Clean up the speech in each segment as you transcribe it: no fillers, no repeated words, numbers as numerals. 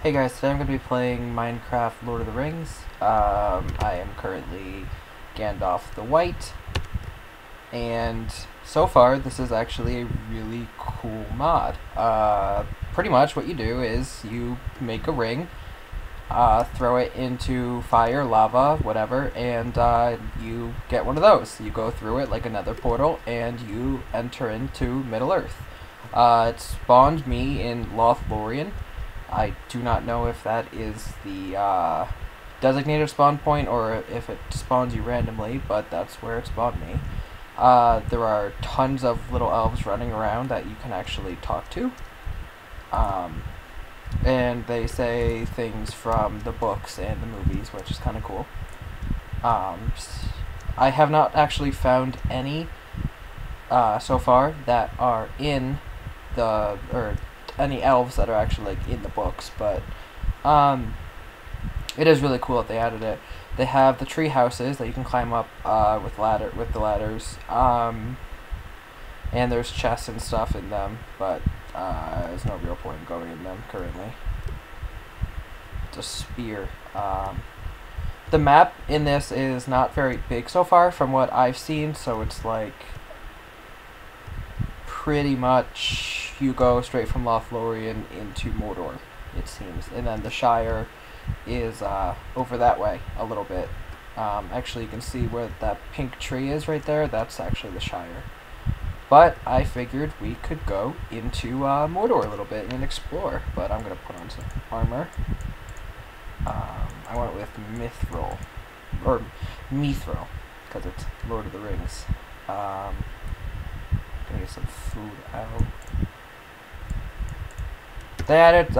Hey guys, today I'm going to be playing Minecraft Lord of the Rings. I am currently Gandalf the White, and so far this is actually a really cool mod. Pretty much what you do is you make a ring, throw it into fire, lava, whatever, and you get one of those. You go through it like another portal, and you enter into Middle-earth. It spawned me in Lothlorien. I do not know if that is the designated spawn point or if it spawns you randomly, but that's where it spawned me. There are tons of little elves running around that you can actually talk to. And they say things from the books and the movies, which is kind of cool. I have not actually found any so far that are in or any elves that are actually like in the books, but it is really cool that they added it. They have the tree houses that you can climb up with the ladders, and there's chests and stuff in them, but there's no real point in going in them currently. It's a spear. The map in this is not very big so far from what I've seen, so it's like pretty much you go straight from Lothlorien into Mordor, it seems, and then the Shire is over that way a little bit. Actually, you can see where that pink tree is right there. That's actually the Shire. But I figured we could go into Mordor a little bit and explore. But I'm gonna put on some armor. I went with Mithril or Mithril because it's Lord of the Rings. Gonna get some food out. They added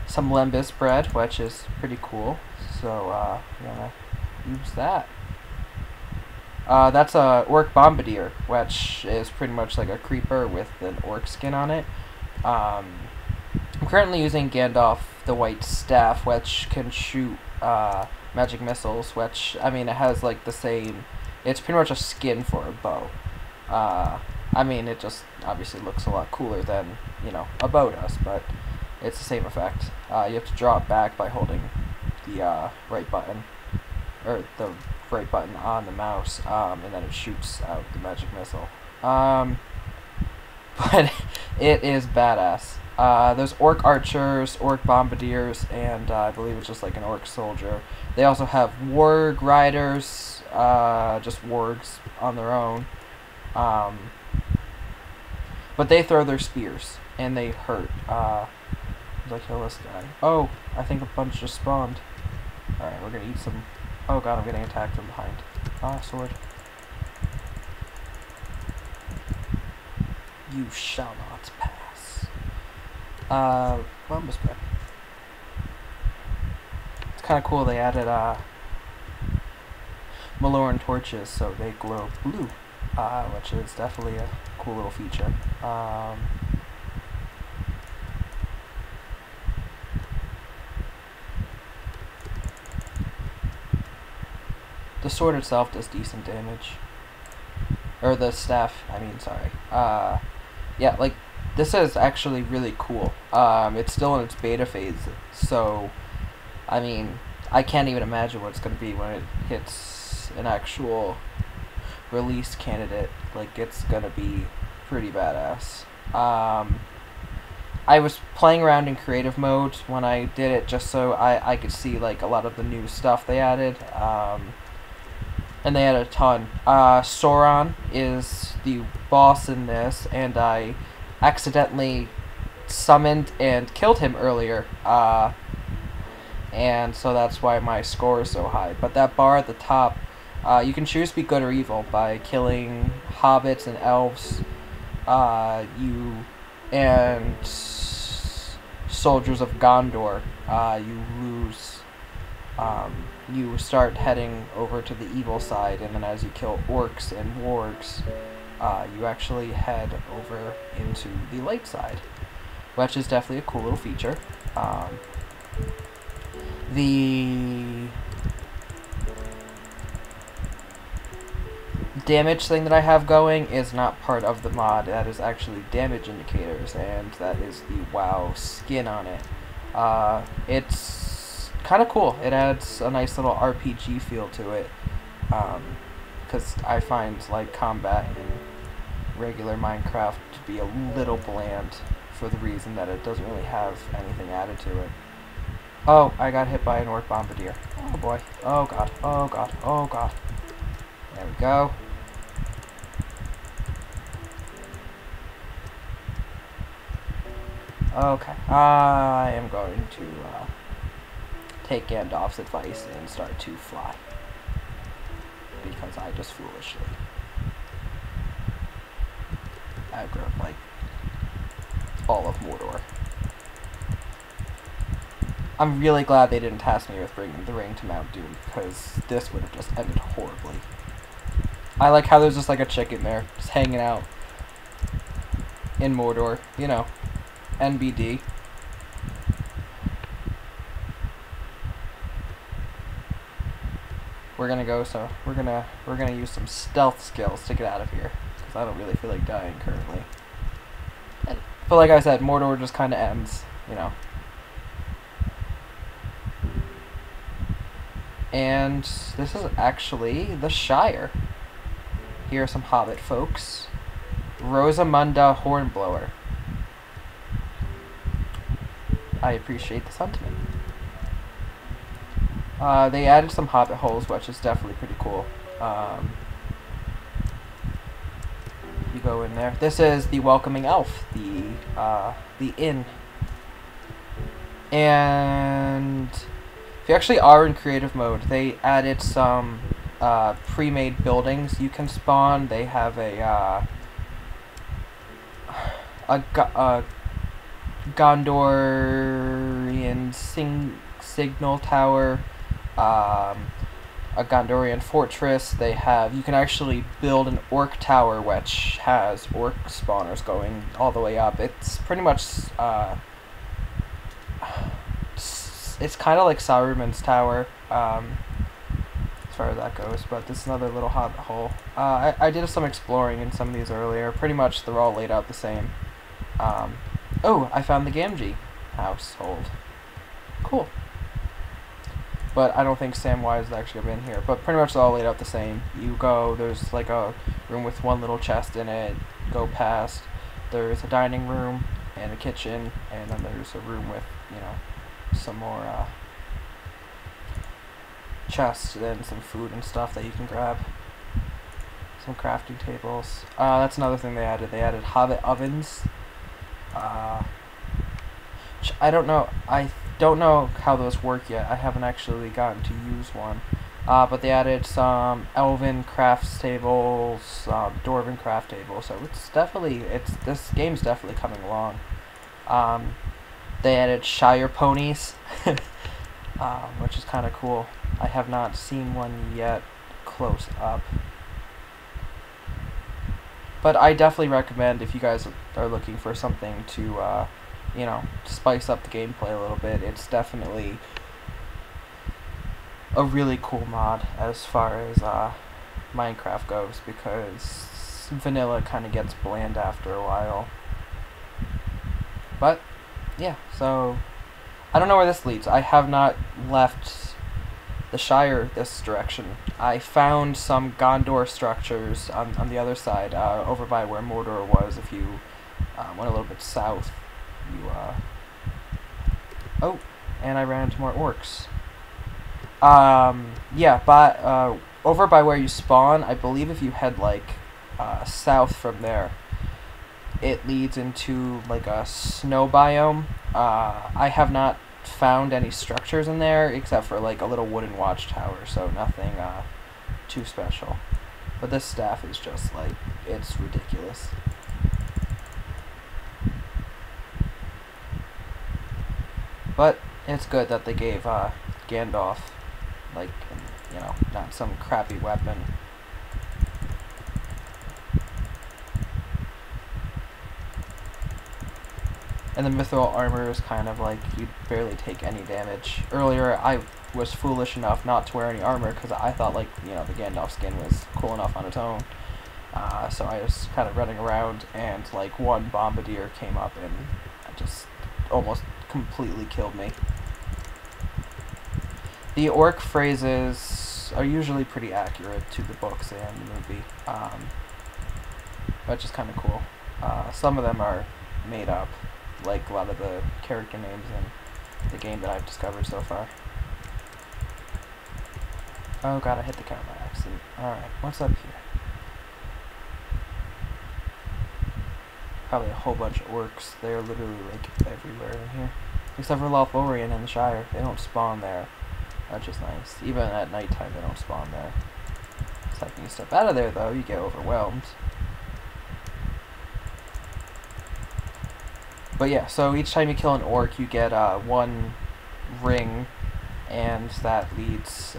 some lembas bread, which is pretty cool. So I'm gonna use that. That's a orc bombardier, which is pretty much like a creeper with an orc skin on it. I'm currently using Gandalf the White staff, which can shoot magic missiles. Which, I mean, it has like the same. It's pretty much a skin for a bow. I mean, it just obviously looks a lot cooler than, you know, a bow does, but it's the same effect. You have to draw it back by holding the right button, or the right button on the mouse, and then it shoots out the magic missile. But it is badass. There's orc archers, orc bombardiers, and I believe it's just like an orc soldier. They also have warg riders, just wargs on their own. But they throw their spears, and they hurt. Did I kill this guy? Oh, I think a bunch just spawned. Alright, we're gonna eat some. Oh god, I'm getting attacked from behind. Ah, sword. You shall not pass. Lembas bread. It's kind of cool they added, Maloran torches, so they glow blue. Which is definitely a cool little feature. The sword itself does decent damage. Or the staff, I mean, sorry. Yeah, like, this is actually really cool. It's still in its beta phase, so, I mean, I can't even imagine what it's going to be when it hits an actual release candidate. Like, it's gonna be pretty badass. I was playing around in creative mode when I did it, just so I could see like a lot of the new stuff they added, and they added a ton. Sauron is the boss in this, and I accidentally summoned and killed him earlier, and so that's why my score is so high. But that bar at the top, you can choose to be good or evil by killing hobbits and elves, and soldiers of Gondor. You lose. You start heading over to the evil side, and then as you kill orcs and wargs, you actually head over into the light side, which is definitely a cool little feature. damage thing that I have going is not part of the mod. That is actually damage indicators, and that is the WoW skin on it. It's kind of cool. It adds a nice little RPG feel to it, because I find like combat in regular Minecraft to be a little bland for the reason that it doesn't really have anything added to it. Oh, I got hit by an orc bombardier. Oh boy. Oh god. Oh god. Oh god. There we go. Okay. I am going to take Gandalf's advice and start to fly. Because I just foolishly aggroed like all of Mordor. I'm really glad they didn't task me with bringing the ring to Mount Doom, because this would have just ended horribly. I like how there's just like a chicken there, just hanging out in Mordor, you know, NBD. We're gonna use some stealth skills to get out of here, because I don't really feel like dying currently. But like I said, Mordor just kind of ends, you know. And this is actually the Shire. Here are some Hobbit folks. Rosamunda Hornblower. I appreciate the sentiment. They added some Hobbit holes, which is definitely pretty cool. You go in there. This is the Welcoming Elf, the inn. And if you actually are in creative mode, they added some pre-made buildings you can spawn. They have a Gondorian signal tower, a Gondorian fortress. They have, you can actually build an orc tower which has orc spawners going all the way up. It's pretty much it's kind of like Saruman's tower, as far as that goes, but this is another little hobbit hole. I did some exploring in some of these earlier. Pretty much they're all laid out the same. Oh, I found the Gamgee household. Cool. But I don't think Samwise has actually been here. But pretty much they're all laid out the same. You go, there's like a room with one little chest in it. Go past, there's a dining room and a kitchen, and then there's a room with, you know, some more chests and some food and stuff that you can grab. Some crafting tables. That's another thing they added. They added Hobbit ovens. I don't know how those work yet. I haven't actually gotten to use one. But they added some Elven crafts tables, Dwarven craft tables. So this game's definitely coming along. They added Shire ponies, which is kind of cool. I have not seen one yet close up. But I definitely recommend, if you guys are looking for something to, you know, spice up the gameplay a little bit, it's definitely a really cool mod as far as Minecraft goes, because vanilla kind of gets bland after a while. But yeah, so I don't know where this leads. I have not left the Shire this direction. I found some Gondor structures on the other side, over by where Mordor was. If you went a little bit south, you oh, and I ran into more orcs. Yeah, but over by where you spawn, I believe if you head like south from there, it leads into like a snow biome. I have not found any structures in there except for like a little wooden watchtower, so nothing too special. But this staff is just like, it's ridiculous. But it's good that they gave Gandalf, like, you know, not some crappy weapon. And the mithril armor is kind of like you barely take any damage. Earlier, I was foolish enough not to wear any armor because I thought, like, you know, the Gandalf skin was cool enough on its own. So I was kind of running around, and like one bombardier came up and just almost completely killed me. The orc phrases are usually pretty accurate to the books and the movie, which is kind of cool. Some of them are made up, like a lot of the character names in the game that I've discovered so far. Oh god, I hit the cow by accident. Alright, what's up here? Probably a whole bunch of orcs. They're literally like everywhere in here. Except for Lothlorien and the Shire. They don't spawn there. That's just nice. Even at nighttime they don't spawn there. The second you step out of there though, you get overwhelmed. But yeah, so each time you kill an orc you get one ring, and that leads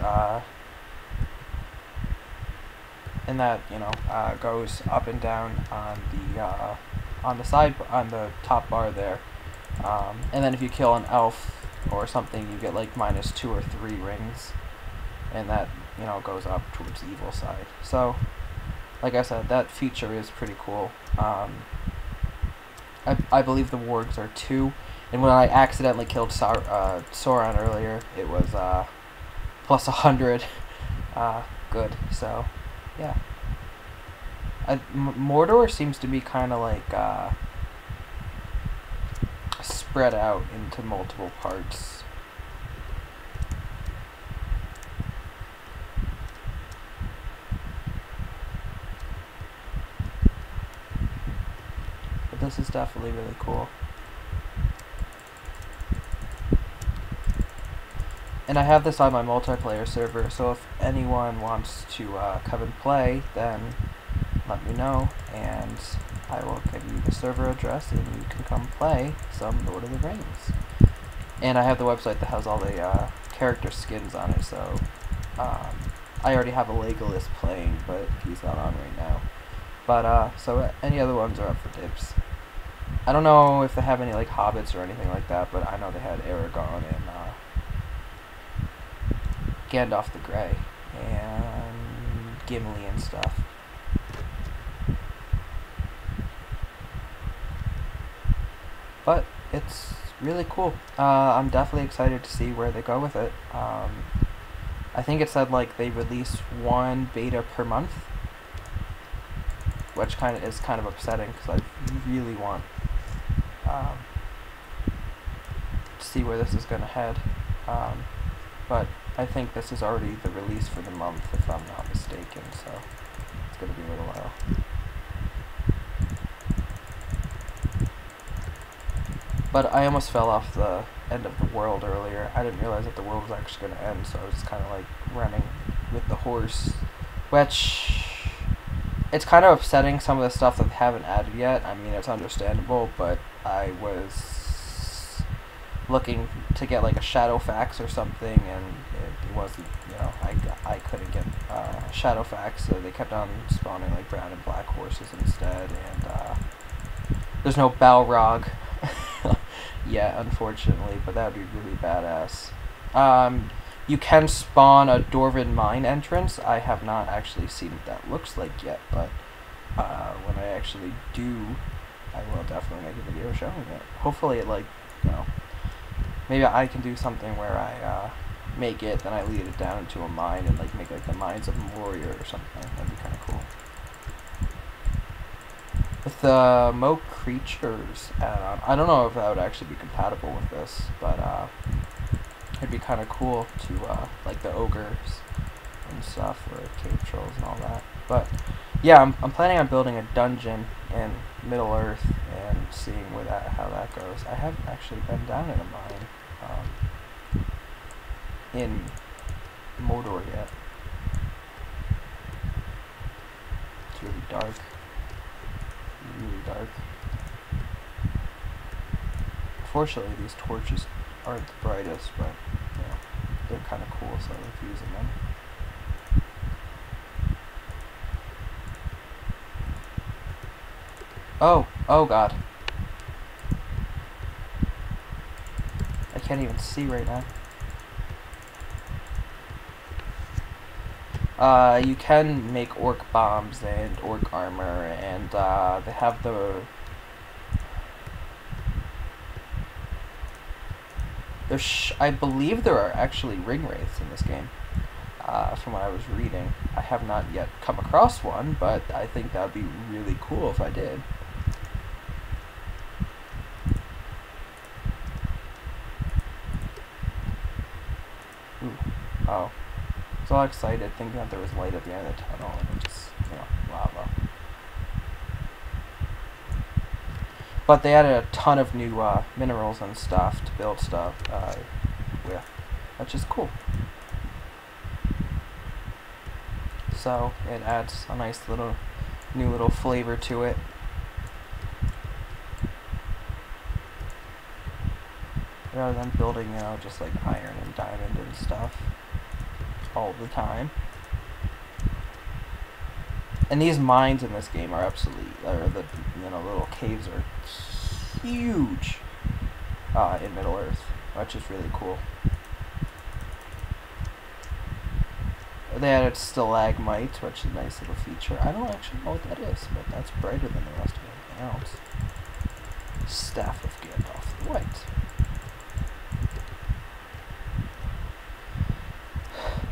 and that, you know, goes up and down on the side, on the top bar there. And then if you kill an elf or something, you get like -2 or 3 rings, and that, you know, goes up towards the evil side. So, like I said, that feature is pretty cool. I believe the wargs are 2, and when I accidentally killed Sauron earlier, it was plus 100. Good. So, yeah. Mordor seems to be kind of like spread out into multiple parts. But this is definitely really cool. And I have this on my multiplayer server, so if anyone wants to come and play, then let me know, and I will give you the server address, and you can come play some Lord of the Rings. And I have the website that has all the character skins on it, so I already have a Legolas playing, but he's not on right now. But so any other ones are up for dibs. I don't know if they have any like hobbits or anything like that, but I know they had Aragorn and Gandalf the Grey and Gimli and stuff. But it's really cool. I'm definitely excited to see where they go with it. I think it said like they release 1 beta per month, which is kind of upsetting because I really want to see where this is going to head. But I think this is already the release for the month, if I'm not mistaken, so it's going to be a little while. But I almost fell off the end of the world earlier. I didn't realize that the world was actually going to end, so I was kind of like running with the horse, which it's kind of upsetting, some of the stuff that they haven't added yet. I mean, it's understandable, but I was looking to get like a Shadowfax or something, and it wasn't, you know, I couldn't get Shadowfax, so they kept on spawning like brown and black horses instead, and there's no Balrog yet, unfortunately, but that would be really badass. You can spawn a Dwarven mine entrance. I have not actually seen what that looks like yet, but when I actually do, I will definitely make a video showing it. Hopefully it, like, you know, maybe I can do something where I make it, then I lead it down into a mine and like make like the Mines of Moria or something. That'd be kind of cool. With the Mo Creatures add-on, I don't know if that would actually be compatible with this, but it'd be kind of cool to like the ogres and stuff, or cave trolls and all that. But yeah, I'm planning on building a dungeon in Middle Earth and seeing how that goes. I haven't actually been down in a mine in Mordor yet. It's really dark. Really dark. Unfortunately, these torches aren't the brightest, but you know, they're kind of cool, so I like using them. Oh god. can't even see right now. You can make orc bombs and orc armor, and they have the... I believe there are actually ring wraiths in this game, from what I was reading. I have not yet come across one, but I think that would be really cool if I did. Ooh. Oh. I was all excited thinking that there was light at the end of the tunnel, and it just, lava. But they added a ton of new minerals and stuff to build stuff with, which is cool. So it adds a nice new little flavor to it. Rather than building, just like iron and diamond and stuff all the time. And these mines in this game are absolutely, the little caves are huge in Middle-earth, which is really cool. They added stalagmite, which is a nice little feature. I don't actually know what that is, but that's brighter than the rest of everything else. Staff of Gandalf the White.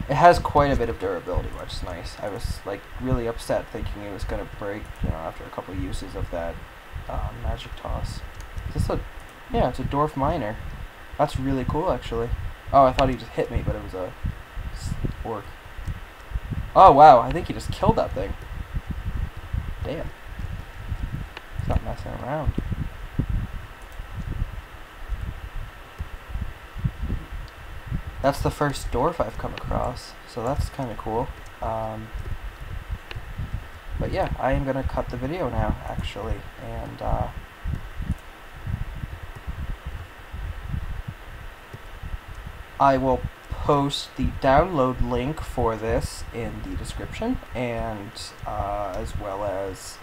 It has quite a bit of durability, which is nice. I was like really upset thinking it was gonna break, after a couple uses of that magic toss. Is this yeah, it's a dwarf miner. That's really cool, actually. Oh, I thought he just hit me, but it was a orc. Oh wow, I think he just killed that thing. Damn. He's not messing around. That's the first dwarf I've come across, so that's kind of cool. But yeah, I am going to cut the video now, actually, and I will post the download link for this in the description, and as well as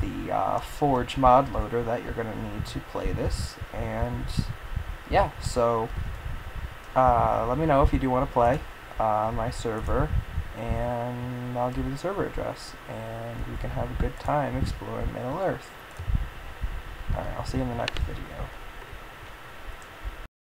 the Forge mod loader that you're going to need to play this, and yeah, so... let me know if you do want to play on my server, and I'll give you the server address, and we can have a good time exploring Middle-earth. Alright, I'll see you in the next video.